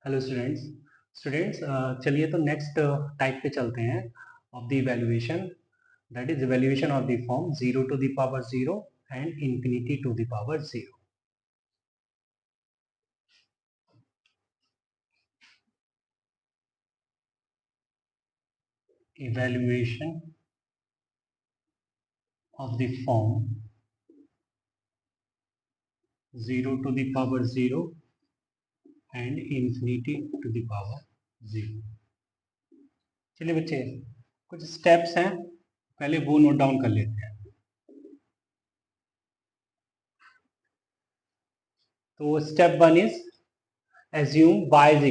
Hello students. चलिए तो next type पे चलते हैं of the evaluation, that is evaluation of the form 0 to the power 0 and infinity to the power 0. Evaluation of the form 0 to the power 0 and infinity to the power 0. चलिए बच्चे, कुछ steps हैं, पहले वो note down कर लेते हैं। तो step 1 is assume y is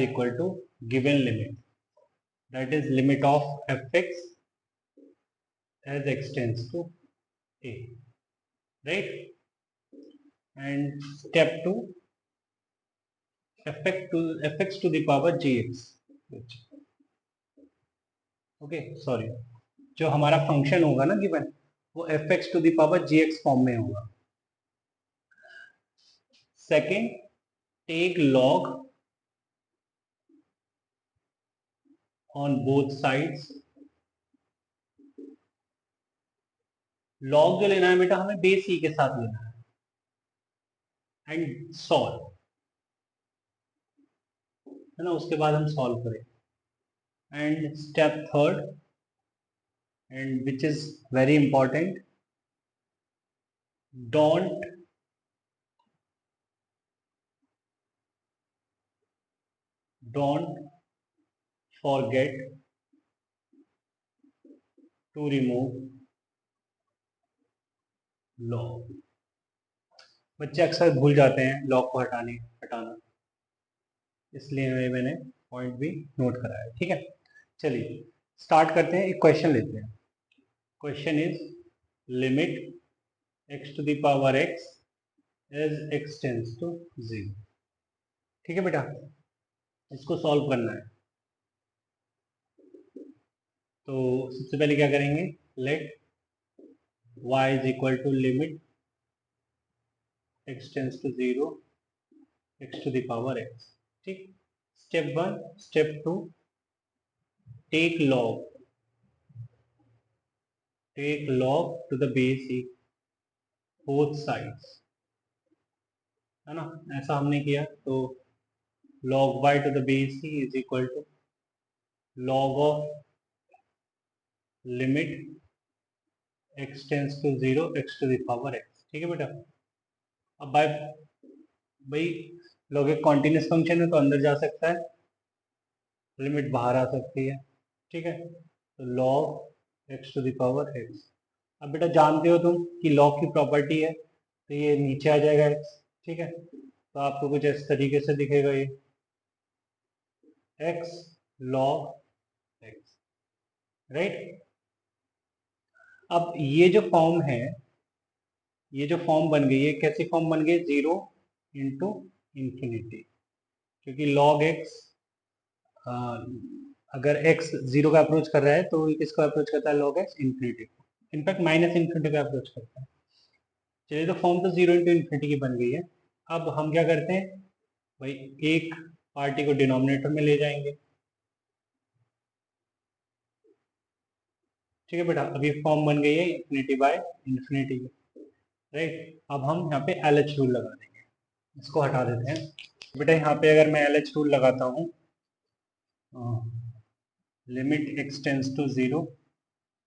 equal to given limit, that is limit of fx as x tends to a, right? And step 2, fx to the power gx. Okay sorry, जो हमारा function होगा ना given, वो fx to the power gx form में होगा। Second, take log on both sides। log जो लेना है बेटा, हमें बेस ई के साथ लेना है एंड सॉल्व, है ना, उसके बाद हम सॉल्व करें। And step third, and which is very important, don't forget to remove log। बच्चे अक्सर भूल जाते हैं लॉग को हटाना, इसलिए मैंने पॉइंट भी नोट कराया। ठीक है, चलिए स्टार्ट करते हैं, एक क्वेश्चन लेते हैं। Question is limit x to the power x as x tends to 0। ठीक है बेटा, इसको सॉल्व करना है। तो सबसे पहले क्या करेंगे, late y is equal to limit x tends to 0 x to the power x। ठीक, step 1, step 2, take log to the base e both sides, है ना, ऐसा हमने किया। तो log y to the base e is equal to log of limit x tends to 0 x to the power x। ठीक है बेटा, अब भाई log एक कॉन्टिन्यूस फंक्शन है तो अंदर जा सकता है, लिमिट बाहर आ सकती है। ठीक है, तो log x to the power x। अब बेटा जानते हो तुम कि log की प्रॉपर्टी है, तो ये नीचे आ जाएगा x। ठीक है, तो आपको कुछ इस तरीके से दिखेगा ये x log x, राइट। अब ये जो फॉर्म है, ये जो फॉर्म बन गई है, कैसी फॉर्म बन गई, 0 इंटू इंफिनिटी, क्योंकि log x अगर x 0 का अप्रोच कर रहा है तो ये किसको अप्रोच करता है, log x इंफिनिटी को, इनफैक्ट माइनस इंफिनिटी का अप्रोच करता है। चलिए, तो फॉर्म तो 0 इंटू इंफिनिटी की बन गई है। अब हम क्या करते हैं भाई, एक पार्टी को डिनोमिनेटर में ले जाएंगे। ठीक है बेटा, अभी फॉर्म बन गई है इंफिनिटी बाय इंफिनिटी की, राइट। अब हम यहाँ पे LH रूल लगा देंगे, इसको हटा देते हैं। बेटा यहाँ पे अगर मैं LH रूल लगाता हूँ, limit x tends to 0,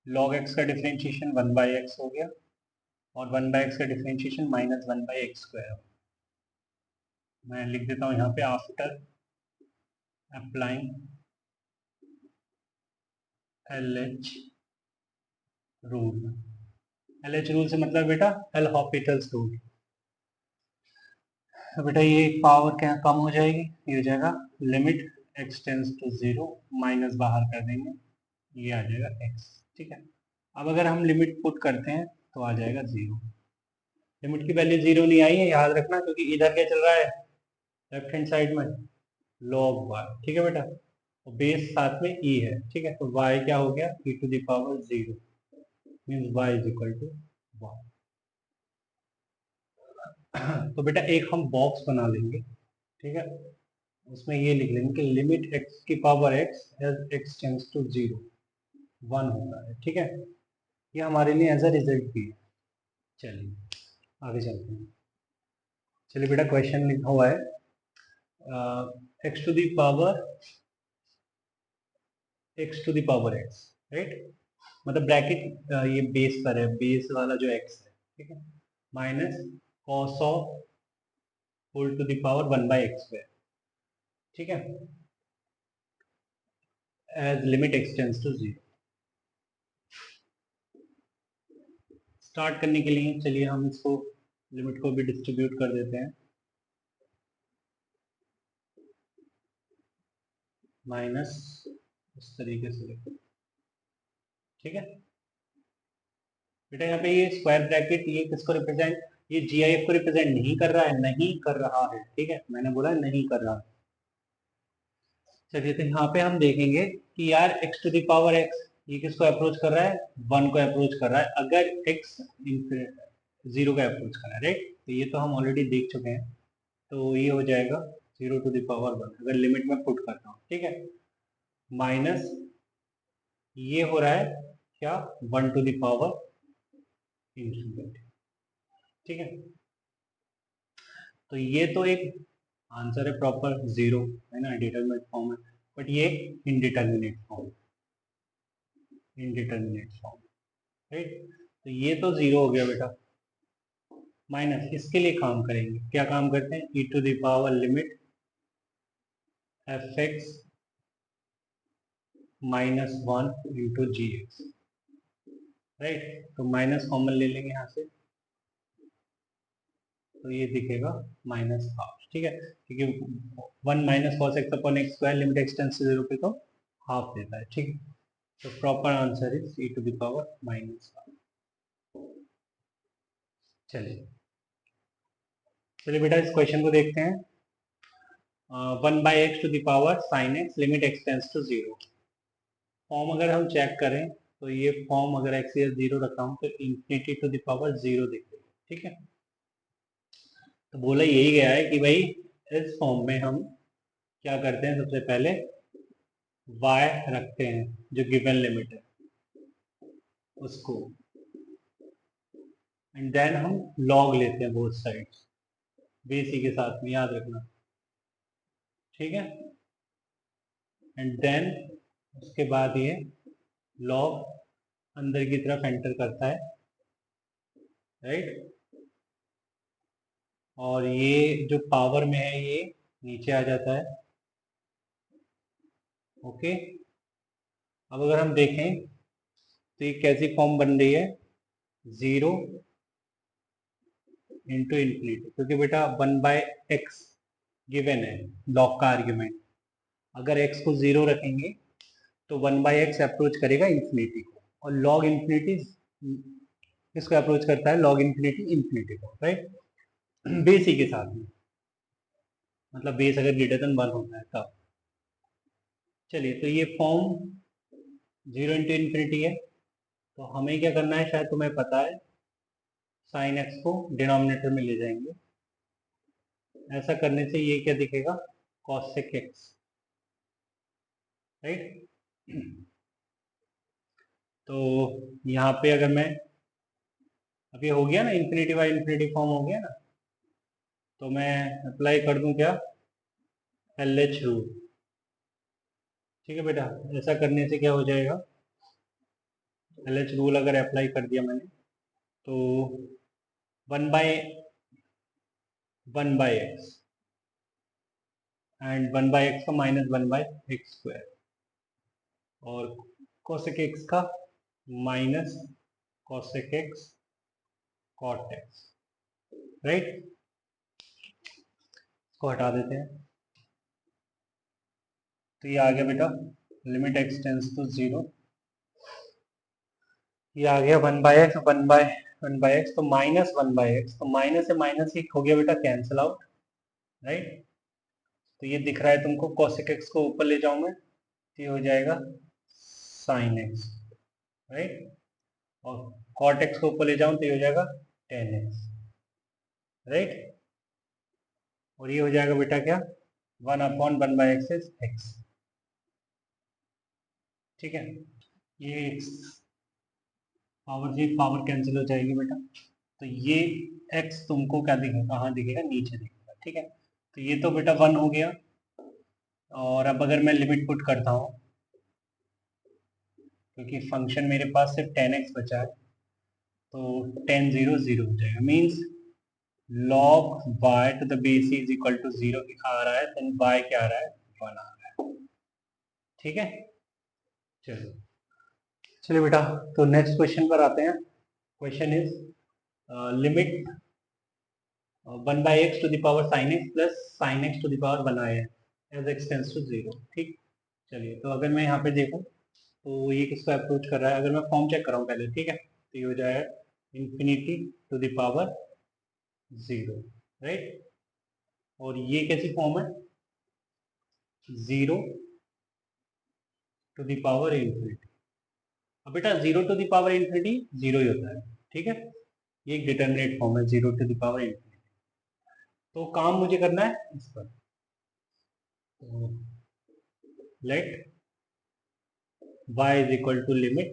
log x का डिफरेंशिएशन 1/x हो गया, और 1/x का डिफरेंशिएशन -1/x²। मैं लिख देता हूँ यहाँ पे, after applying LH rule. LH rule से मतलब बेटा एल हॉपिटल्स रूल। बेटा ये पावर क्या कम हो जाएगी, ये हो जाएगा limit x tends to 0, minus बाहर कर देंगे, ये आ जाएगा x। ठीक है, अब अगर हम लिमिट पुट करते हैं तो आ जाएगा 0। लिमिट की वैल्यू 0 नहीं आई है, याद रखना, क्योंकि इधर क्या चल रहा है, लेफ्ट हैंड साइड में log y। ठीक है बेटा, तो बेस साथ में e है। ठीक है, तो y क्या हो गया, e to the power 0, means y is equal to 1। तो बेटा एक हम बॉक्स बना लेंगे, ठीक है, उसमें ये लिख लेंगे कि लिमिट एक्स की power x as x tends to 0 1 होता है, ठीक है। ये हमारे लिए एज अ रिजल्ट भी है। चलिए आगे चलते हैं। चलिए बेटा क्वेश्चन लिखा हुआ है x to the power x, right, मतलब ब्रैकेट ये बेस पर है, बेस वाला जो एक्स है, ठीक है, minus cos of whole to the power 1/x², ठीक है, as limit x tends to 0। Start करने के लिए चलिए हम इसको लिमिट को भी डिस्ट्रीब्यूट कर देते हैं, माइनस इस तरीके से लिखो, ठीक है। बेटा यहाँ पे ये स्क्वायर ब्रैकेट ये किसको रिप्रेजेंट, ये GIF को रिप्रेजेंट नहीं कर रहा है, नहीं कर रहा है, ठीक है, मैंने बोला नहीं कर रहा। चलिए तो यहाँ पे हम देखेंगे कि यार x to the power x ये किसको अप्रोच कर रहा है, 1 को अप्रोच कर रहा है, अगर एक्स 0 का अप्रोच कर रहा है, राइट, तो ये तो हम ऑलरेडी देख चुके हैं, तो ये हो जाएगा 0 टू द पावर 1 अगर लिमिट में पुट करता हूँ, ठीक है, माइनस ये हो रहा है क्या 1 टू द पावर इंफिनिटी, ठीक है। तो ये तो एक आंसर है प्रॉपर 0 है ना, डिटरमिनेट फॉर्म है, बट ये इनडिटरमिनेट फॉर्म, राइट, तो ये तो 0 हो गया बेटा। माइनस इसके लिए काम करेंगे, क्या काम करते हैं, e to the power limit f x -1 into g x, right, तो माइनस कॉमन ले लेंगे यहाँ से, तो ये दिखेगा -12, ठीक है, क्योंकि 1 minus cos x upon x square limit x tends to 0 पे तो हाफ देता है, ठीक है, तो proper answer is e to the power -12। चलिए चलिए बेटा इस क्वेश्चन को देखते हैं। 1/x to the power sine x limit x tends to 0। Form अगर हम चेक करें तो ये फॉर्म अगर एक्स या 0 रखा हूँ तो इंफिनिटी टू द पावर 0 दिख रही है, ठीक है। तो बोला यही गया है कि भाई इस फॉर्म में हम क्या करते हैं, सबसे पहले y रखते हैं जो गिवन लिमिट है उसको, एंड देन हम log लेते हैं बोथ साइड्स बेसी के साथ में, याद रखना, ठीक है, एंड देन उसके बाद ये log अंदर की तरफ एंटर करता है, राइट, और ये जो पावर में है ये नीचे आ जाता है, ओके। अब अगर हम देखें तो ये कैसी फॉर्म बन रही है, 0 इंटू इन्फिनिटी, क्योंकि बेटा 1/x गिवन है, लॉग का आर्ग्यूमेंट, अगर x को 0 रखेंगे तो 1/x अप्रोच करेगा इन्फिनिटी को, और लॉग इन्फिनिटी किसको अप्रोच करता है, लॉग इन्फिनिटी इन्फिनिटी को, राइट, बेस ही के साथ में, मतलब बेस अगर ग्रेटर देन 1 होता है तब। चलिए तो ये फॉर्म 0 इंटू इन्फिनिटी है, तो हमें क्या करना है, शायद तुम्हें पता है, साइन एक्स को डिनोमिनेटर में ले जाएंगे, ऐसा करने से ये क्या दिखेगा, कॉसेक एक्स, राइट। तो यहाँ पे अगर मैं, अभी हो गया ना इन्फिनिटी बाई इन्फिनिटी फॉर्म हो गया ना, तो मैं अप्लाई कर दूं क्या, LH रूल, ठीक है बेटा, ऐसा करने से क्या हो जाएगा, LH रूल अगर अप्लाई कर दिया मैंने तो 1/x एंड 1/x का -1/x², और कोसेक एक्स का minus cosec x cot x, right, इसको हटा देते हैं, तो ये आ गया बेटा लिमिट एक्स टेंड्स टू 0, ये आ गया 1/x 1/x, तो -1/x, तो माइनस से माइनस ही हो गया बेटा कैंसिल आउट, राइट, तो ये दिख रहा है तुमको, कोसेक एक्स को ऊपर ले जाऊं मैं तो ये हो जाएगा साइन एक्स, राइट, और कॉट एक्स को ऊपर ले जाऊं तो ये हो जाएगा टेन एक्स, राइट। और ये हो जाएगा बेटा क्या, 1/1/x इज x। ठीक है, ये x पावर कैंसिल हो जाएगी बेटा, तो ये x तुमको क्या दिखेगा, कहाँ दिखेगा, नीचे दिखेगा। ठीक है, तो ये तो बेटा 1 हो गया। और अब अगर मैं लिमिट पुट करता हूँ, क्योंकि फंक्शन मेरे पास सिर्फ 10x बचा है, तो 10 0 0 हो जाएगा। Means log y to the base is equal to 0 आ रहा है, देन y क्या आ रहा है, 1 आ रहा है। ठीक है, चलो चलिए बेटा, तो नेक्स्ट क्वेश्चन पर आते हैं। Question is limit 1/x to the power sin x plus sin x to the power 1 आया है एज x टेंस टू 0। ठीक, चलिए तो अगर मैं यहाँ पे देखूँ तो ये किसको अप्रोच कर रहा है, अगर मैं फॉर्म चेक कर रहा हूँ पहले। ठीक है, तो ये हो जाएगा infinity to the power 0, right. और ये कैसी फॉर्म है, 0 टू द पावर इंफिनिटी। अब बेटा 0 टू द पावर इंफिनिटी 0 ही होता है। ठीक है, ये एक डिटर्मिनेट फॉर्म है 0 टू द पावर इंफिनिटी। तो काम मुझे करना है इस पर, तो let y is equal to limit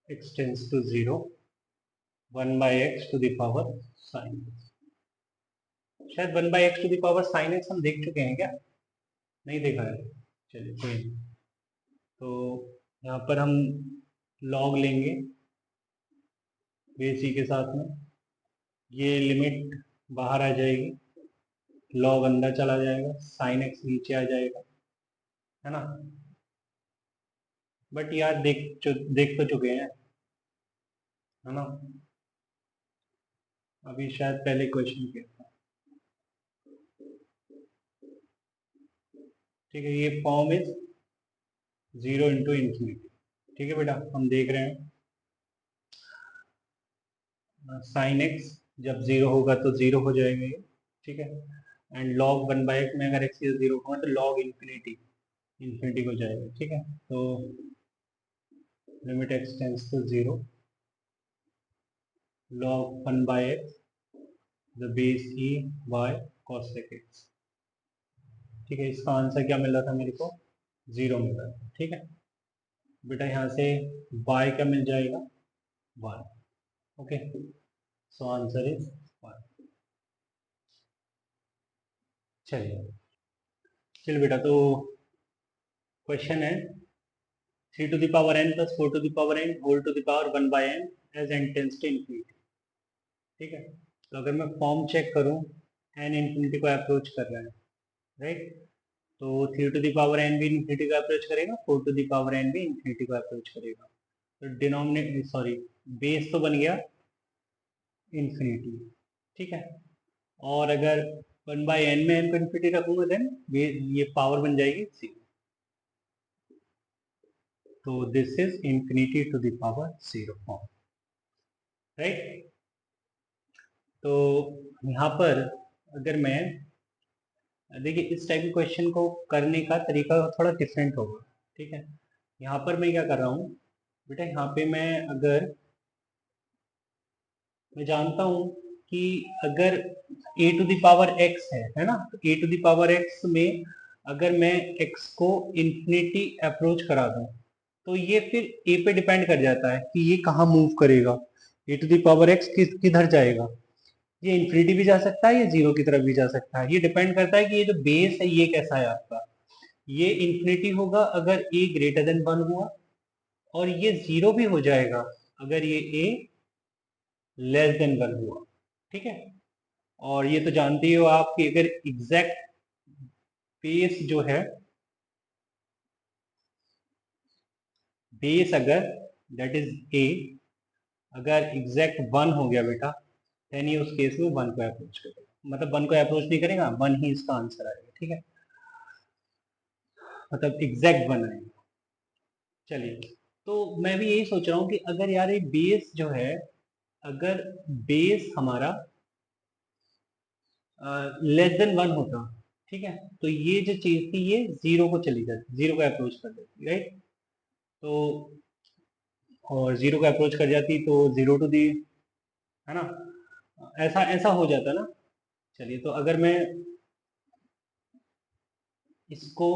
x tends to 0 1/x to the power sin x। शायद 1/x to the power sin x हम देख चुके हैं क्या, नहीं देखा है, चलिए कोई नहीं। तो यहाँ पर हम log लेंगे बेस ई के साथ में, ये लिमिट बाहर आ जाएगी, log अंदर चला जाएगा, sin x नीचे आ जाएगा, है ना। बट यार देख तो चुके हैं, है ना। अभी शायद पहले क्वेश्चन किया था। ठीक है, ये फॉर्म इज 0 इंटू इंफिनिटी। ठीक है बेटा, हम देख रहे हैं साइन एक्स जब 0 होगा तो 0 हो जाएगा ये। ठीक है, एंड log 1/x में अगर x 0 होगा तो log इंफिनिटी हो जाएगा। ठीक है, तो limit x tends to 0 log 1/x the base e by cosec x। ठीक है, इसका आंसर क्या मिल रहा था मेरे को, 0 मिल रहा था। ठीक है बेटा, यहाँ से y क्या मिल जाएगा, 1। Okay, so answer is 1। चलिए चलिए बेटा, तो क्वेश्चन है 3 to the power n plus 4 to the power n whole to the power 1/n as n tends to infinity। ठीक है, तो अगर मैं फॉर्म चेक करूं, n इंफिनिटी को अप्रोच कर रहा है, राइट। तो 3 to the power n भी इंफिनिटी को अप्रोच करेगा, 4 to the power n भी इंफिनिटी को अप्रोच करेगा। तो डिनोमिनेट सॉरी बेस तो बन गया इंफिनिटी। ठीक है, और अगर 1/n में n को इंफिनिटी रखूंगा देन ये पावर बन जाएगी 0। तो this is infinity to the power 0 form, right. तो यहाँ पर अगर मैं देखिए, इस टाइप के क्वेश्चन को करने का तरीका थोड़ा डिफरेंट होगा। ठीक है, यहाँ पर मैं क्या कर रहा हूँ बेटा, यहाँ पे मैं जानता हूँ कि अगर a to the power x है ना, तो a to the power x में अगर मैं x को इंफिनिटी अप्रोच करा दूँ तो ये फिर a पे डिपेंड कर जाता है कि ये कहाँ मूव करेगा, a to the power x किधर जाएगा। ये इंफिनिटी भी जा सकता है, ये 0 की तरफ भी जा सकता है। ये डिपेंड करता है कि ये जो बेस है ये कैसा है आपका। ये इंफिनिटी होगा अगर a ग्रेटर देन 1 हुआ, और ये 0 भी हो जाएगा अगर ये a लेस देन 1 हुआ। ठीक है, और ये तो जानते ही हो आप कि अगर एग्जैक्ट बेस जो है, बेस अगर दैट इज a अगर एग्जैक्ट 1 हो गया बेटा, देन ये उस केस में 1 को अप्रोच करेगा, मतलब 1 को अप्रोच नहीं करेगा, 1 ही इसका आंसर आएगा। ठीक है, मतलब एग्जैक्ट 1 आएगा। चलिए, तो मैं भी यही सोच रहा हूँ कि अगर यार ये बेस जो है, अगर बेस हमारा लेस देन 1 होता, ठीक है, तो ये जो चीज थी ये 0 को चली जाती, 0 को अप्रोच कर देती, राइट। तो और 0 को अप्रोच कर जाती तो 0 टू दी, है ना, ऐसा ऐसा हो जाता ना। चलिए, तो अगर मैं इसको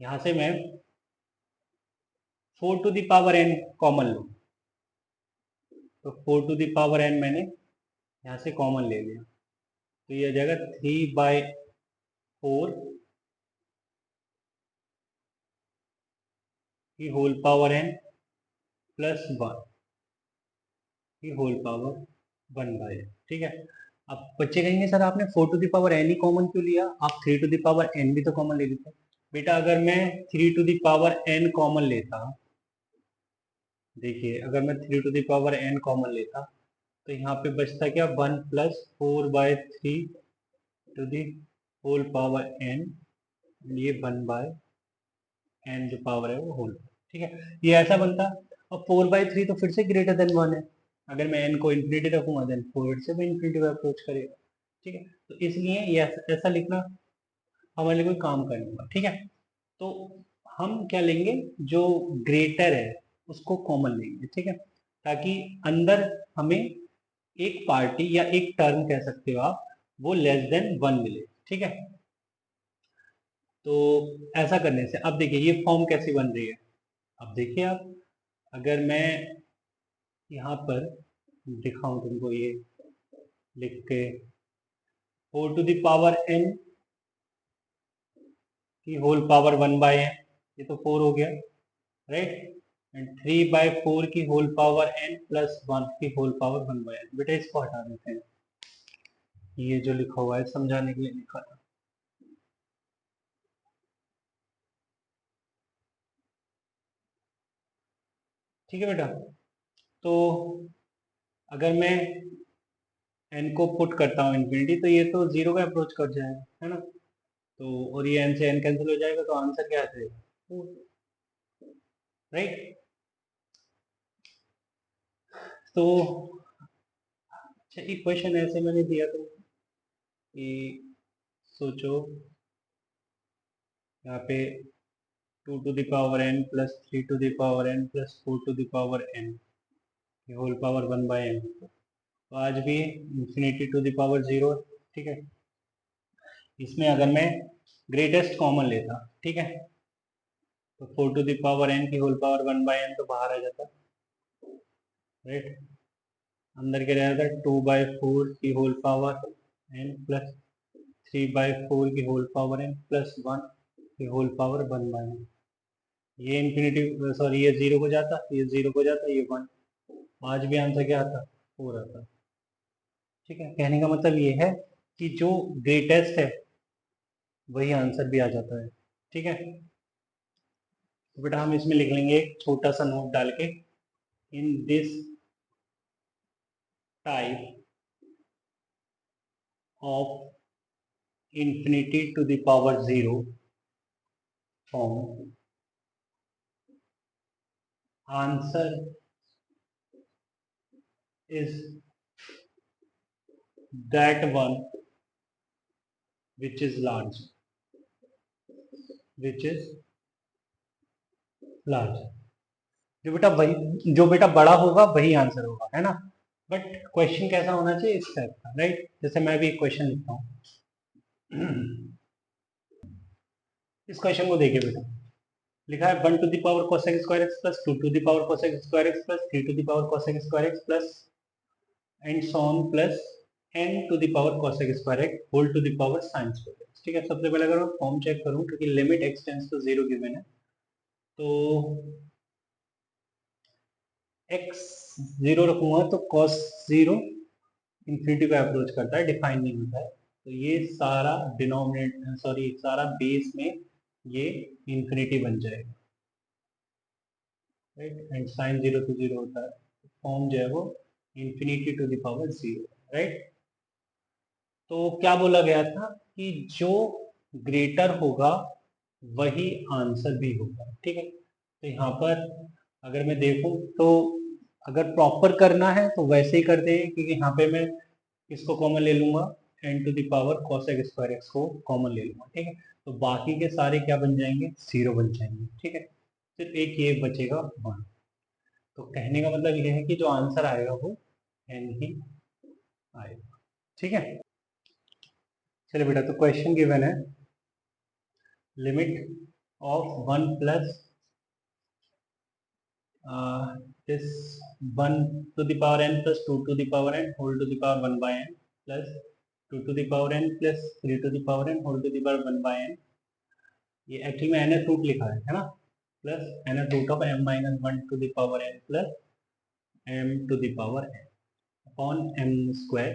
यहां से मैं 4 to the power n common लूँ, तो 4 टू द पावर n मैंने यहाँ से कॉमन ले लिया, तो ये आ जाएगा 3/4 की होल पावर n प्लस 1 की होल पावर 1/n। ठीक है। अब बच्चे कहेंगे सर आपने 4 टू द पावर n ही कॉमन क्यों लिया, आप 3 टू द पावर n भी तो कॉमन ले लेते। बेटा अगर मैं 3 to the power n common लेता, देखिए अगर मैं 3 to the power n common लेता तो यहाँ पे बचता क्या, 1+4/3 to the whole power n, ये 1/n जो पावर है वो होल। ठीक है, ये ऐसा बनता। अब 4/3 तो फिर से ग्रेटर देन 1 है, अगर मैं n को इन्फिनिटी रखूंगा देन 4 से भी इन्फिनिटी पे अप्रोच करेगा। ठीक है, तो इसलिए ये ऐसा लिखना हमारे लिए कोई काम का नहीं होगा। ठीक है, तो हम क्या लेंगे, जो ग्रेटर है उसको कॉमन लेंगे। ठीक है, ताकि अंदर हमें एक पार्टी या एक टर्म कह सकते हो आप, वो लेस देन 1 मिले। ठीक है, तो ऐसा करने से अब देखिए ये फॉर्म कैसी बन रही है। अब देखिए आप, अगर मैं यहाँ पर दिखाऊं तुमको ये लिख के, 4 टू द पावर n की होल पावर 1/n, ये तो 4 हो गया, राइट। एंड 3/4 की होल पावर n प्लस 1 की होल पावर 1/n। बेटा इसको हटा देते हैं, ये जो लिखा हुआ है समझाने के लिए लिखा था। ठीक है बेटा, तो अगर मैं n को पुट करता हूँ इन्फिनिटी, तो ये तो जीरो का अप्रोच कर जाएगा, है ना। तो और ये n से n कैंसिल हो जाएगा, तो आंसर क्या आ जाएगा, राइट। तो अच्छा, एक क्वेश्चन ऐसे मैंने दिया था कि सोचो यहाँ पे 2 to the power n plus 3 to the power n plus 4 to the power n की होल पावर 1/n, तो आज भी इंफिनिटी टू द पावर 0। ठीक है, इसमें अगर मैं ग्रेटेस्ट कॉमन लेता, ठीक है, तो 4 टू द पावर n की होल पावर 1/n तो बाहर आ जाता, राइट। अंदर क्या रहेगा, 2/4 की होल पावर n प्लस 3/4 की होल पावर n प्लस 1 की होल पावर 1/n। ये इंफिनिटी, सॉरी ये जीरो हो जाता, ये जीरो हो जाता, ये 1, आज भी आंसर क्या आता, 4 आता। ठीक है, कहने का मतलब ये है कि जो ग्रेटेस्ट है वही आंसर भी आ जाता है। ठीक है, तो बेटा हम इसमें लिख लेंगे एक छोटा सा नोट डाल के, in this type of infinity to the power 0 form, answer is that one which is large, which is large। जो बेटा बड़ा होगा वही आंसर होगा, है ना। बट क्वेश्चन कैसा होना चाहिए, इस टाइप का, राइट। जैसे मैं भी एक क्वेश्चन लिखता हूँ। इस क्वेश्चन को देखिए बेटा, लिखा है 1 to the power cosec square x plus 2 to the power cosec square x plus 3 to the power cosec square x plus and so on plus n to the power cosec square x whole to the power sine square x. ठीक है, सबसे पहले अगर मैं form check करूं, क्योंकि limit x tends to 0 given है, तो x 0 रखूंगा तो cos 0 इंफिनिटी पे अप्रोच करता है, डिफाइन नहीं होता है, तो ये सारा डिनोमिनेटर, सॉरी सारा बेस में ये इंफिनिटी बन जाएगा, राइट। एंड साइन 0 टू 0 होता है, फॉर्म जो है वो infinity to the power 0, right. तो क्या बोला गया था कि जो ग्रेटर होगा वही आंसर भी होगा। ठीक है, तो यहाँ पर अगर मैं देखूं तो अगर प्रॉपर करना है तो वैसे ही करते हैं, क्योंकि यहाँ पे मैं इसको कॉमन ले लूंगा, n to the power cosec square x को कॉमन ले लूंगा। ठीक है, तो बाकी के सारे क्या बन जाएंगे, जीरो बन जाएंगे। ठीक है, सिर्फ एक ये बचेगा 1। तो कहने का मतलब ये है कि जो आंसर आएगा वो n ही आएगा। ठीक है, चलिए बेटा, तो क्वेश्चन गिवन है limit of 1 plus this 1 to the power n plus 2 to the power n whole to the power 1 by n plus 2 to the power n plus 3 to the power n whole to the power 1 by n, ये actually में nth root लिखा है ना, plus nth root of m minus 1 to the power n plus m to the power n upon m square,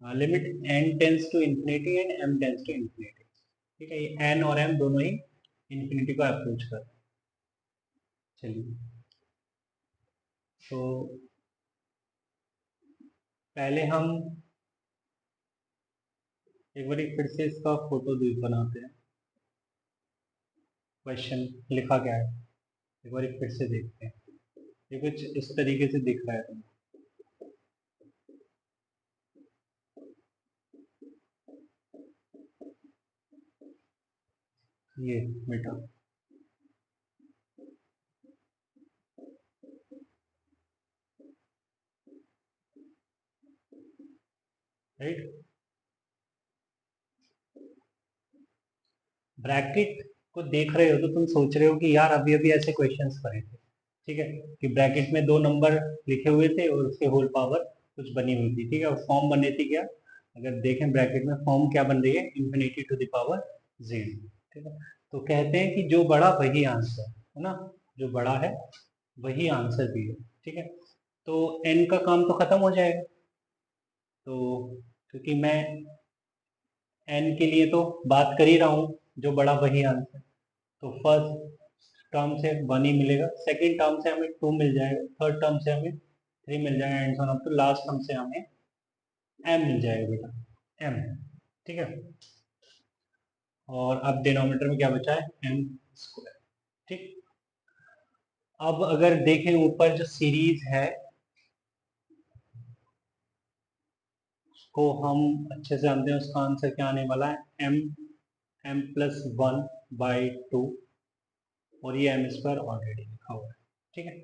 limit n tends to infinity and m tends to infinity. ठीक है, ये n और m दोनों ही infinity को approach कर रहे हैं। चलिए, तो पहले हम एक बार फिर से इसका फोटो बनाते हैं। क्वेश्चन लिखा क्या है एक बार फिर से देखते हैं। ये कुछ इस तरीके से दिख रहा है तुमको। ये बेटा राइट, ब्रैकेट को देख रहे हो तो तुम सोच रहे हो कि यार अभी अभी ऐसे क्वेश्चंस करे थे। ठीक है, कि ब्रैकेट में 2 नंबर लिखे हुए थे और उसके होल पावर कुछ बनी हुई थी। ठीक है, और फॉर्म बनी थी क्या, अगर देखें ब्रैकेट में फॉर्म क्या बन रही है, इंफिनिटी टू द पावर 0। ठीक है, तो कहते हैं कि जो बड़ा वही आंसर है ना, जो बड़ा है वही आंसर भी है। ठीक है, तो n का काम तो खत्म हो जाएगा, तो क्योंकि मैं n के लिए तो बात कर ही रहा हूँ, जो बड़ा वही आंसर, तो फर्स्ट टर्म से 1 ही मिलेगा, सेकेंड टर्म से हमें 2 मिल जाएगा, थर्ड टर्म से हमें 3 मिल जाएगा, एंड सो ऑन, तो लास्ट टर्म से हमें m मिल जाएगा बेटा, m। ठीक है, और अब डिनोमिनेटर में क्या बचा है, m स्क्वायर। ठीक, अब अगर देखें ऊपर जो सीरीज है को हम अच्छे से जानते हैं, उसका आंसर क्या आने वाला है, m प्लस 1 बाई 2, और ये m स्क्वायर ऑलरेडी लिखा हुआ है। ठीक है,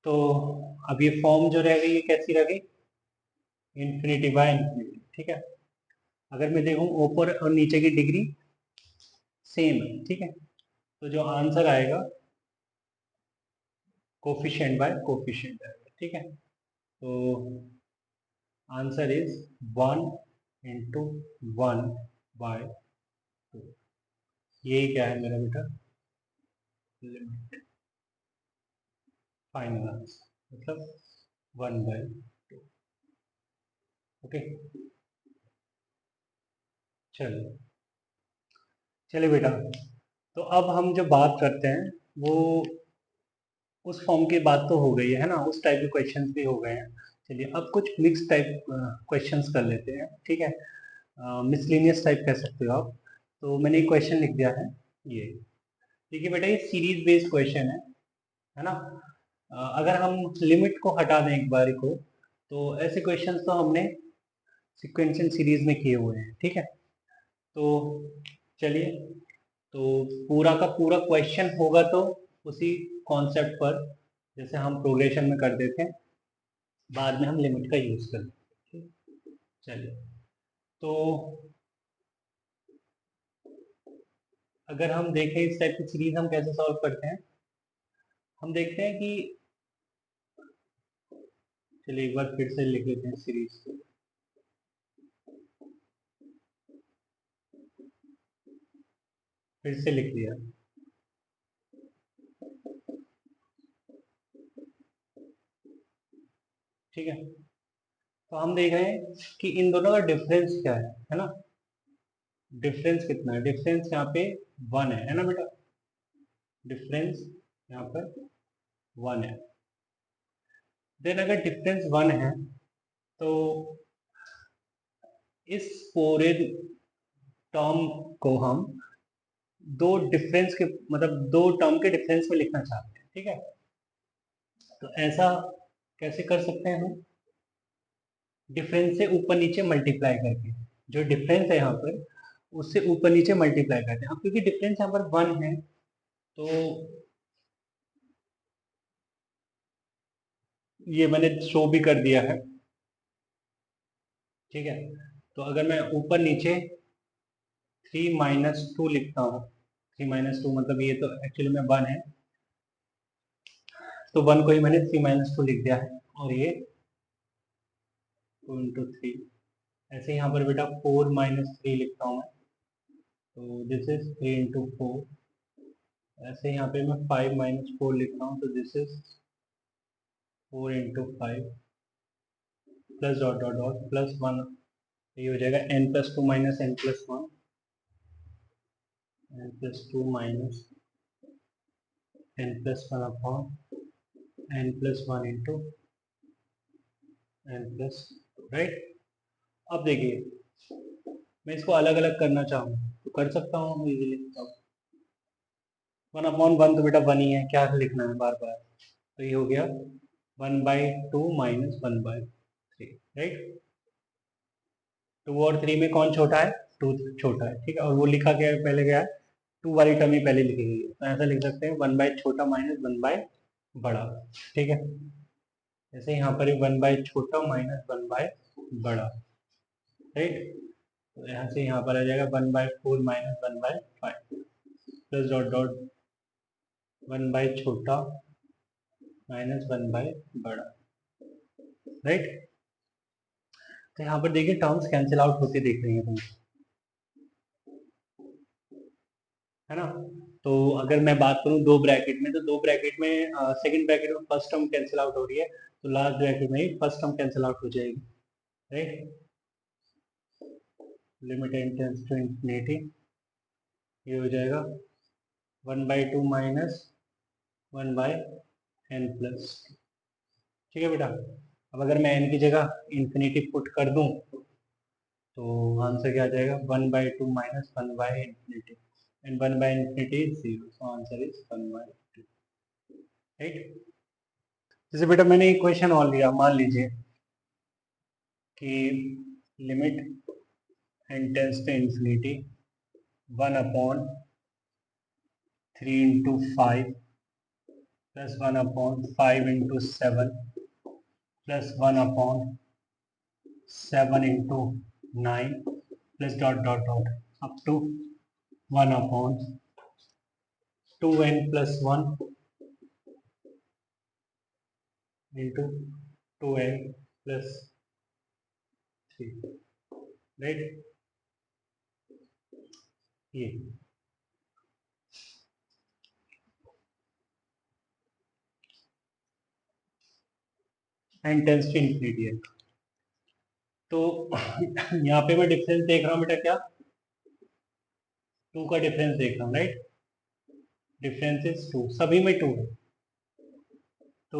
तो अब ये फॉर्म जो रह गई ये कैसी रह गई, इंफिनिटी बाय इंफिनिटी। ठीक है, अगर मैं देखूं ऊपर और नीचे की डिग्री सेम है। ठीक है, तो जो आंसर आएगा कोफिशिएंट बाय कोफिशिएंट आएगा। ठीक है, तो आंसर इज 1 इंटू 1 बाय 2। यही क्या है मेरा बेटा, लिमिट, फाइनल आंसर मतलब 1 बाय 2। ओके, चलो चलिए बेटा, तो अब हम जो बात करते हैं वो उस फॉर्म की बात तो हो गई है ना, उस टाइप के क्वेश्चंस भी हो गए हैं। चलिए अब कुछ मिक्स टाइप क्वेश्चंस कर लेते हैं। ठीक है, मिसलिनियस टाइप कह सकते हो आप। तो मैंने एक क्वेश्चन लिख दिया है, ये देखिए बेटा, ये सीरीज बेस्ड क्वेश्चन है ना। अगर हम लिमिट को हटा दें एक बार को, तो ऐसे क्वेश्चंस तो हमने सिक्वेंशियल सीरीज में किए हुए हैं। ठीक है, तो चलिए, तो पूरा का पूरा क्वेश्चन होगा तो उसी कॉन्सेप्ट पर, जैसे हम प्रोग्रेशन में करते थे, बाद में हम लिमिट का यूज कर लेंगे। चलिए, तो अगर हम देखें इस टाइप की सीरीज हम कैसे सॉल्व करते हैं, हम देखते हैं कि, चलिए एक बार फिर से लिख लेते हैं सीरीज को। फिर से लिख लिया। ठीक है, तो हम देख रहे हैं कि इन दोनों का डिफरेंस क्या है ना। डिफरेंस कितना है, डिफरेंस यहाँ पे 1 है ना बेटा, डिफरेंस यहाँ पर 1 है। देन अगर डिफरेंस 1 है तो इस पूरे टर्म को हम दो डिफरेंस के मतलब दो टर्म के डिफरेंस में लिखना चाहते हैं। ठीक है, तो ऐसा कैसे कर सकते हैं हम, डिफरेंस से ऊपर नीचे मल्टीप्लाई करके, जो डिफरेंस है यहाँ पर उससे ऊपर नीचे मल्टीप्लाई करते हैं। अब क्योंकि डिफरेंस यहाँ पर 1 है, तो ये मैंने शो भी कर दिया है, ठीक है। तो अगर मैं ऊपर नीचे 3 - 2 लिखता हूँ, 3 - 2 मतलब ये तो एक्चुअली में 1 है, तो 1 को ही मैंने 3 - 2 लिख दिया है, और ये 2 × 3। ऐसे यहाँ पर बेटा 4 - 3 लिखता हूँ मैं, तो दिस इज 3 × 4। ऐसे यहाँ पे मैं 5 - 4 लिखता हूँ, तो this is 4 × 5 plus dot dot dot plus 1। ये हो जाएगा n+2 - n+1, n+2 - n+1 upon n+1 into n+2, right. अब देखिए मैं इसको अलग अलग करना चाहूँ तो कर सकता हूँ इजीली। 1/1 तो बेटा 1 ही है, क्या लिखना है बार बार। तो ये हो गया 1/2 - 1/3, राइट। 2 और 3 में कौन छोटा है? 2 छोटा है, ठीक है। और वो लिखा गया है, पहले गया है 2 वाली टर्म ही पहले लिखी गई है, तो ऐसा लिख सकते हैं 1 बाय छोटा माइनस 1 बाय बड़ा, ठीक है। जैसे यहाँ पर 1 बाय छोटा माइनस 1 बाय बड़ा, राइट। तो यहाँ से यहाँ पर आ जाएगा 1/4 - 1/5 प्लस डॉट डॉट 1 बाय छोटा माइनस 1 बाय बड़ा, राइट। तो यहाँ पर देखिए टर्म्स कैंसिल आउट होते दिख रही हैं तुम, है ना। तो अगर मैं बात करूँ दो ब्रैकेट में, तो दो ब्रैकेट में सेकंड ब्रैकेट में फर्स्ट टर्म कैंसिल आउट हो रही है, तो लास्ट ब्रैकेट में ही फर्स्ट टर्म कैंसिल आउट हो जाएगी, right. Limit n tends to infinity, ये हो जाएगा 1/2 माइनस 1/n+, ठीक है बेटा। अब अगर मैं n की जगह इंफिनिटी पुट कर दूं तो आंसर क्या आ जाएगा 1/2 minus 1/infinity, and 1/infinity is 0, so answer is 1/2, right. जैसे बेटा मैंने एक क्वेश्चन और लिया, मान लीजिए कि limit n tends to infinity 1/3 × 5 plus 1/5 × 7 plus 1/7 × 9 plus dot dot dot up to 1/2n+1 into 2n+3, right. ये n टेंड्स टू इंफिनिटी है, तो यहाँ पे मैं डिफरेंस देख रहा हूँ बेटा, क्या 2 का डिफरेंस देख रहा हूँ, राइट। डिफरेंस इज 2, सभी में 2 है, तो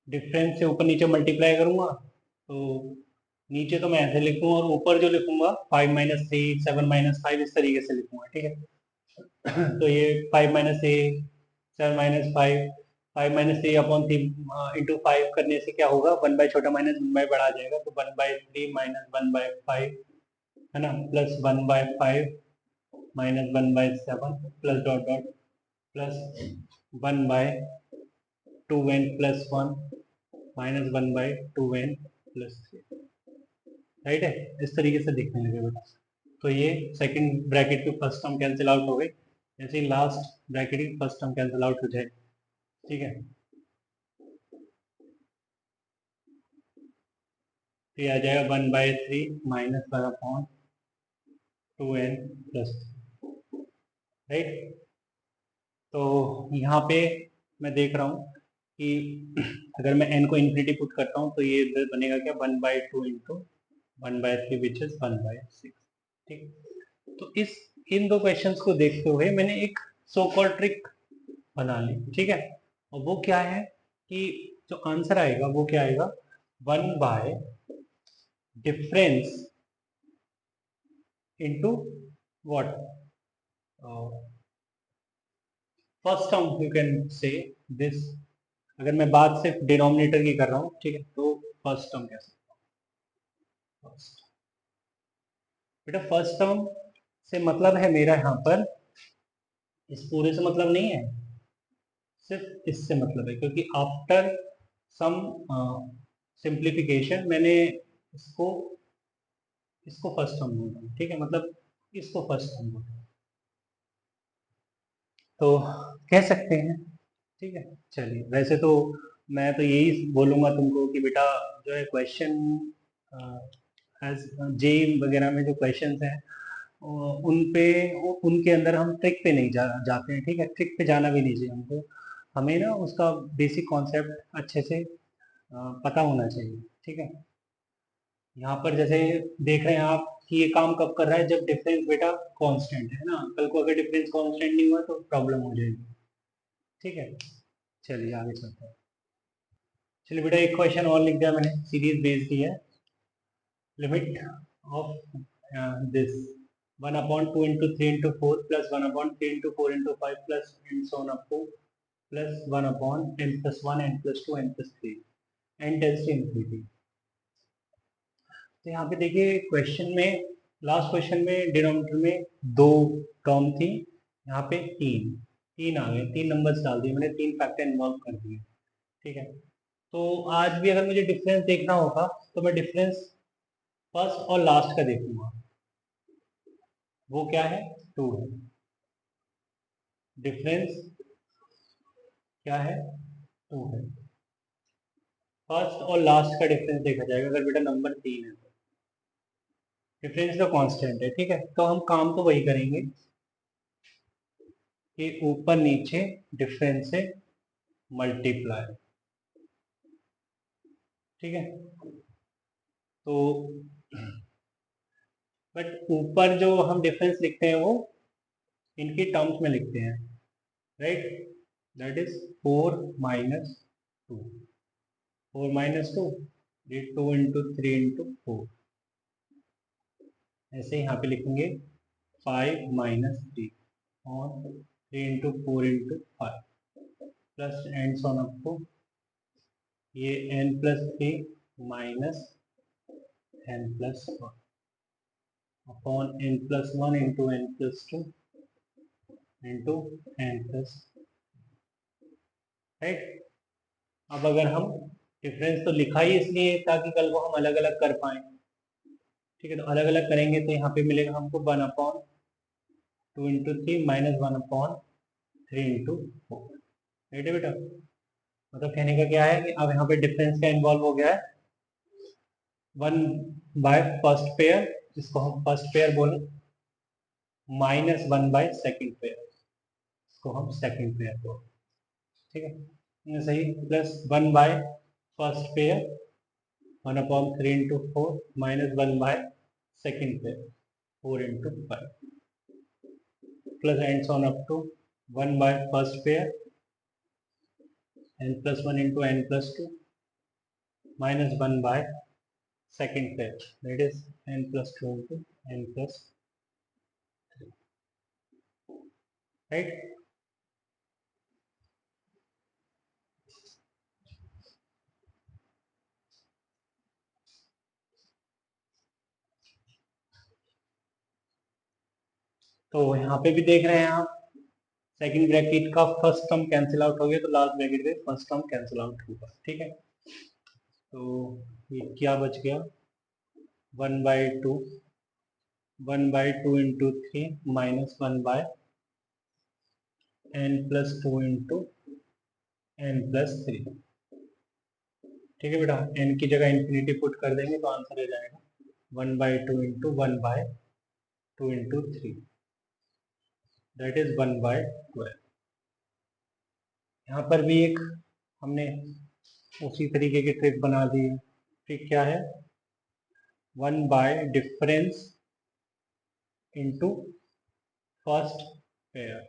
डिफरेंस से ऊपर नीचे मल्टीप्लाई करूंगा तो नीचे तो मैं ऐसे लिखूंगा, और ऊपर जो लिखूंगा 5 - 3 7 - 5 इस तरीके से लिखूंगा, ठीक है। तो ये 5 - 7 -5 5 - 3 अपॉन 3 इंटू 5 करने से क्या होगा, 1 बाय छोटा माइनस 1 बाय बड़ा आ जाएगा, तो 1/3 माइनस 1/5, है ना, plus 1/5 minus 1/7 plus dot dot plus 1/2n+1 -1/2n+3, right है। इस तरीके से दिखने लगे बेटा। तो ये सेकंड ब्रैकेट की फर्स्ट टर्म कैंसिल आउट हो गई, ऐसे ही लास्ट ब्रैकेट की फर्स्ट टर्म कैंसिल आउट हो जाए, ठीक है। तो ये आ जाएगा 1/3 माइनस 1/2n+3, राइट। तो यहाँ पे मैं देख रहा हूँ कि अगर मैं n को इन्फिनिटी पुट करता हूँ तो ये इधर बनेगा क्या 1/2 इंटू 1/3 विच इज 1/6, ठीक। तो इस इन दो क्वेश्चंस को देखते हुए मैंने एक सो कॉल्ड ट्रिक बना ली, ठीक है। और वो क्या है कि जो आंसर आएगा वो क्या आएगा, 1 bye difference into what, first term you can say this. अगर मैं बात सिर्फ डिनोमिनेटर की कर रहा हूँ, ठीक है, तो फर्स्ट टर्म कैसे, फर्स्ट बेटा फर्स्ट टर्म से मतलब है मेरा यहाँ पर, इस पूरे से मतलब नहीं है, सिर्फ इससे मतलब है, क्योंकि आफ्टर सम सिंप्लीफिकेशन मैंने इसको इसको फर्स्ट टर्म बोला, ठीक है, मतलब इसको फर्स्ट टर्म बोला, तो कह सकते हैं, ठीक है। चलिए, वैसे तो मैं तो यही बोलूँगा तुमको कि बेटा जो है क्वेश्चन एज जे वगैरह में जो क्वेश्चंस हैं उन पे उनके अंदर हम ट्रिक पे नहीं जाते हैं, ठीक है, ट्रिक पे जाना भी नहीं चाहिए हमको, हमें ना उसका बेसिक कॉन्सेप्ट अच्छे से पता होना चाहिए, ठीक है। यहाँ पर जैसे देख रहे हैं आप कि ये काम कब कर रहा है, जब डिफरेंस बेटा कांस्टेंट है ना, कल को अगर डिफरेंस कांस्टेंट नहीं हुआ तो प्रॉब्लम हो जाएगी, ठीक है। चलिए आगे चलते हैं। चलिए बेटा एक क्वेश्चन और लिख दिया मैंने, सीरीज बेस्ड ही है। Limit of this 1/2 into 3 into 4 plus 1/3 into 4 into 5 plus and so on up to plus 1/n plus 1 n plus 2 n plus 3 n tends to infinity। तो यहाँ पे देखिए क्वेश्चन में, लास्ट क्वेश्चन में डिनोमिनेटर में दो term थी, यहाँ पे तीन तीन आ गए, तीन नंबर्स डाल दिए मैंने, तीन फैक्टर इन्वॉल्व कर दिए, ठीक है। तो आज भी अगर मुझे डिफरेंस देखना होगा तो मैं डिफरेंस फर्स्ट और लास्ट का देखूंगा, वो क्या है, 2 है। डिफरेंस क्या है, 2 है। फर्स्ट और लास्ट का डिफरेंस देखा जाएगा अगर बेटा नंबर 3 है तो। डिफरेंस तो कांस्टेंट है, ठीक है, तो हम काम तो वही करेंगे कि ऊपर नीचे डिफरेंस से मल्टीप्लाई, ठीक है। तो बट ऊपर जो हम डिफरेंस लिखते हैं वो इनकी टर्म्स में लिखते हैं, right, that is 4 minus 2, 4 minus 2, ये 2 into 3 into 4, ऐसे यहाँ पे लिखेंगे 5 minus 3 और 3 into 4 into 5 plus and so on up to ये n plus 3 minus n plus 1 upon n plus 1 into n plus 2 into n plus, right. अब अगर हम डिफरेंस तो लिखा ही इसलिए ताकि कल को हम अलग अलग कर पाए, ठीक है, तो अलग अलग करेंगे तो यहाँ पे मिलेगा हमको 1/2 into 3 minus 1/3 into 4, राइट है बेटा। मतलब कहने का क्या है कि अब यहाँ पे डिफरेंस क्या इन्वॉल्व हो गया है, 1 बाय फर्स्ट पेयर, जिसको हम फर्स्ट पेयर बोले, माइनस 1 बाय सेकेंड पेयर, इसको हम सेकेंड पेयर बोले, ठीक है, ये सही, plus 1 by first pair 1/3 into 4 minus 1 by second pair 4 into 5 plus ends on up to 1 by first pair n plus 1 into n plus 2 minus 1 by second pair, that is n plus 2 into n plus 3, right। तो यहाँ पे भी देख रहे हैं आप, second bracket का first term cancel out हो गया तो लास्ट ब्रैकेट में फर्स्ट टर्म कैंसिल आउट होगा, ठीक है। तो ये क्या बच गया, 1/2 1/2 into 3 minus 1 by n plus 2 into n plus 3, ठीक है बेटा, n की जगह इंफिनिटी पुट कर देंगे तो आंसर आ जाएगा 1/2 into 1/2 into 3, दैट इज 1/12। यहाँ पर भी एक हमने उसी तरीके की ट्रिक बना दी है। ट्रिक क्या है, 1 bye difference into first pair,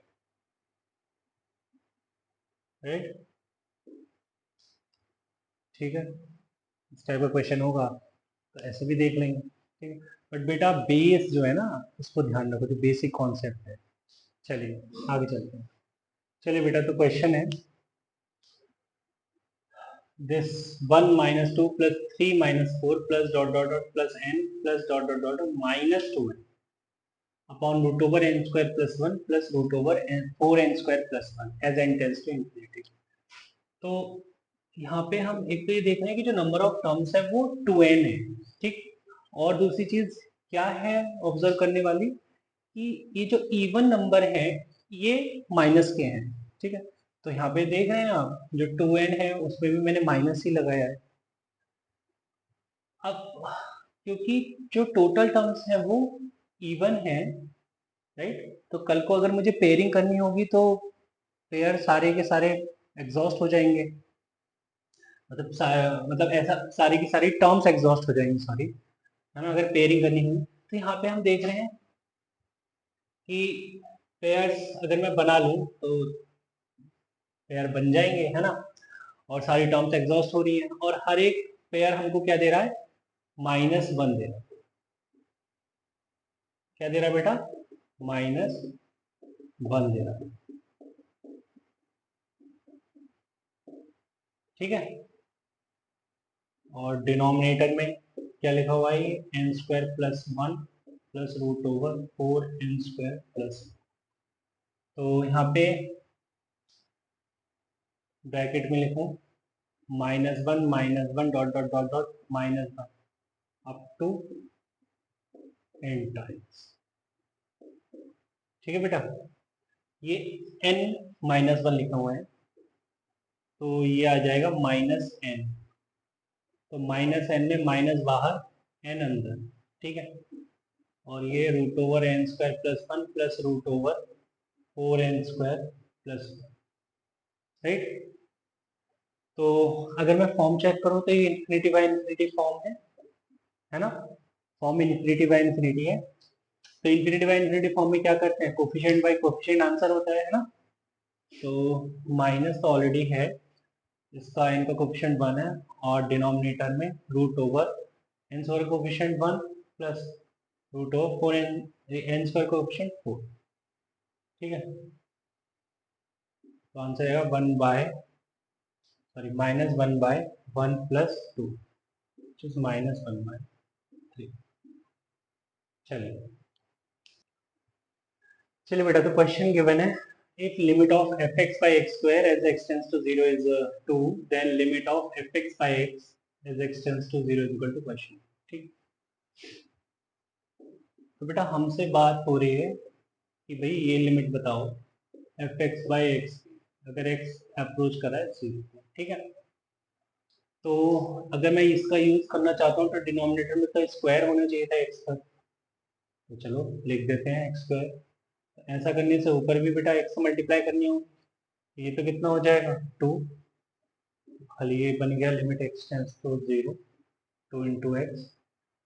right, ठीक है। इस टाइप का क्वेश्चन होगा तो ऐसे भी देख लेंगे, ठीक है। बट बेटा बेस जो है ना, उसको ध्यान रखो, जो बेसिक कॉन्सेप्ट है। चलिए आगे चलते हैं। चलिए बेटा, तो क्वेश्चन है this 1 minus 2 plus 3 minus 4 plus dot dot dot plus n plus dot dot dot minus 2 है। Upon root over n square plus one plus root over n 4n² plus one as n tends to infinity. तो यहाँ पे हम एक तो ये देख रहे हैं कि जो नंबर ऑफ टर्म्स है वो 2n है, ठीक। और दूसरी चीज क्या है ऑब्जर्व करने वाली, कि ये जो इवन नंबर है ये माइनस के हैं, ठीक है। तो यहाँ पे देख रहे हैं आप जो 2n है उसमें भी मैंने माइनस ही लगाया है। अब क्योंकि जो टोटल टर्म्स है वो इवन है, राइट, तो कल को अगर मुझे पेयरिंग करनी होगी तो पेयर सारे के सारे एग्जॉस्ट हो जाएंगे, मतलब ऐसा सारी की सारी टर्म्स एग्जॉस्ट हो जाएंगी, सॉरी, है ना, अगर पेयरिंग करनी होगी। तो यहाँ पे हम देख रहे हैं कि पेयर्स अगर मैं बना लूँ तो पेयर बन जाएंगे, है ना, और सारी टर्म्स एग्जॉस्ट हो रही है, और हर एक पेयर हमको क्या दे रहा है, -1 दे रहा है। क्या दे रहा है बेटा, -1 दे रहा है, ठीक है। और डिनोमिनेटर में क्या लिखा हुआ है, n² plus 1 plus root over 4n² plus. तो यहाँ पे ब्रैकेट में लिखूं -1 dot dot dot dot -1 up to n times, ठीक है बेटा। ये n-1 लिखा हुआ है तो ये आ जाएगा -n, तो -n में माइनस बाहर n अंदर, ठीक है। और ये root over n² plus 1 plus root over 4n² plus, right. तो अगर मैं फॉर्म चेक करूँ तो ये इन्फिनिटी बाय इन्फिनिटी फॉर्म है ना, फॉर्म इन्फिनिटी बाय इन्फिनिटी है। तो इन्फिनिटी बाय इन्फिनिटी फॉर्म में क्या करते हैं, कोफिशिएंट बाय कोफिशिएंट आंसर होता है ना। तो माइनस तो ऑलरेडी है, इसका n का कोफिशिएंट 1 है, और डिनोमिनेटर में root over n square coefficient 1 plus root over 4n square coefficient 4, ठीक है। तो आंसर आएगा 1 बाय सॉरी -1/1 प्लस 2 -1/3। चलिए चलिए बेटा, तो क्वेश्चन गिवन है, if limit of fx by x square as x tends to 0 is 2, then limit of fx by x as x tends to 0 is equal to question, ठीक। तो बेटा हमसे बात हो रही है कि भाई ये लिमिट बताओ fx by x, अगर x अप्रोच कर रहा है 0, ठीक है। तो अगर मैं इसका यूज करना चाहता हूँ तो डिनोमिनेटर में तो स्क्वायर होना चाहिए था x का, तो चलो लिख देते हैं x²। ऐसा करने से ऊपर भी बेटा x से मल्टीप्लाई करनी हो, ये तो कितना हो जाएगा 2, खाली ये बन गया limit x tends to 0 2 into x.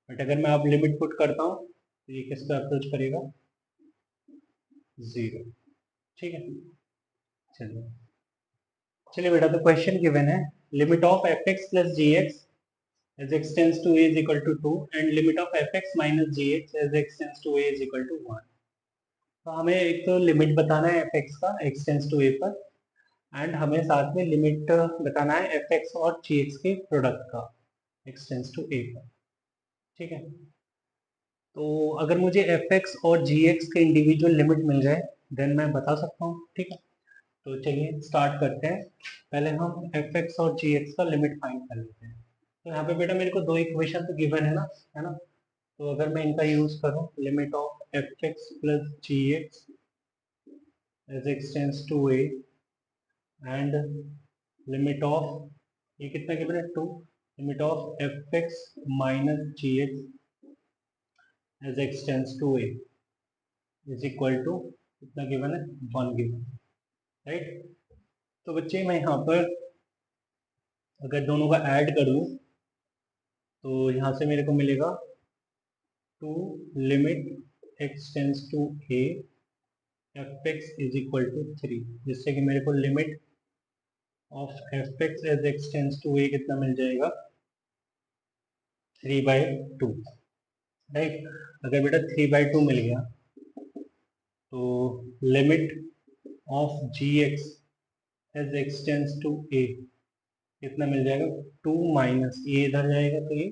But अगर मैं अब लिमिट पुट करता हूँ तो ये किस पे अप्रोच करेगा, 0, ठीक है। चलिए चलिए बेटा, तो क्वेश्चन गिवन है, limit of fx plus g x as x tends to a is equal to 2 and limit of fx minus gx as x tends to a is equal to 1। तो हमें एक तो लिमिट बताना है fx का x tends to a पर, and हमें साथ में लिमिट बताना है fx और gx के प्रोडक्ट का x tends to a पर, ठीक है। तो अगर मुझे fx और gx के इंडिविजुअल लिमिट मिल जाए देन मैं बता सकता हूँ, ठीक है। तो चलिए स्टार्ट करते हैं, पहले हम fx और gx का लिमिट फाइंड कर लेते हैं। तो यहाँ पे बेटा मेरे को दो इक्वेशन तो गिवन है ना, तो अगर मैं इनका यूज करूँ, limit of fx plus gx as x tends to a and limit of, ये कितना गिवन है 2, limit of fx minus gx as x tends to a is equal to कितना गिवन है 1 गिवन, राइट। तो बच्चे मैं यहाँ पर अगर दोनों का ऐड करूँ तो यहाँ से मेरे को मिलेगा 2 limit x tends to a fx is equal to 3, जिससे कि मेरे को limit of fx as x tends to a कितना मिल जाएगा 3/2, राइट। अगर बेटा 3/2 मिल गया तो limit of gx as x tends to a कितना मिल जाएगा 2 माइनस ये इधर जाएगा तो ये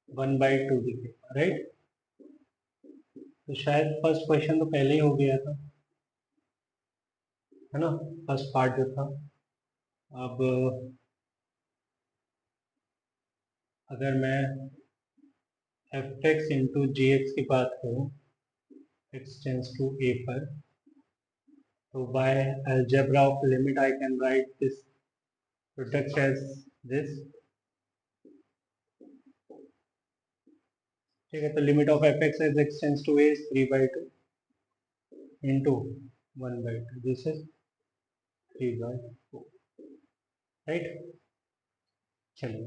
1/2 दिखेगा, राइट। तो शायद फर्स्ट क्वेश्चन तो पहले ही हो गया था, है ना, फर्स्ट पार्ट जो था। अब अगर मैं F x into g x की बात करूँ एक्स टेंस टू ए पर, तो bye algebra of limit I can write this product as this। ठीक है, तो limit of f x as x tends to a is 3/2 into 1/2, this is 3/4, right. चलिए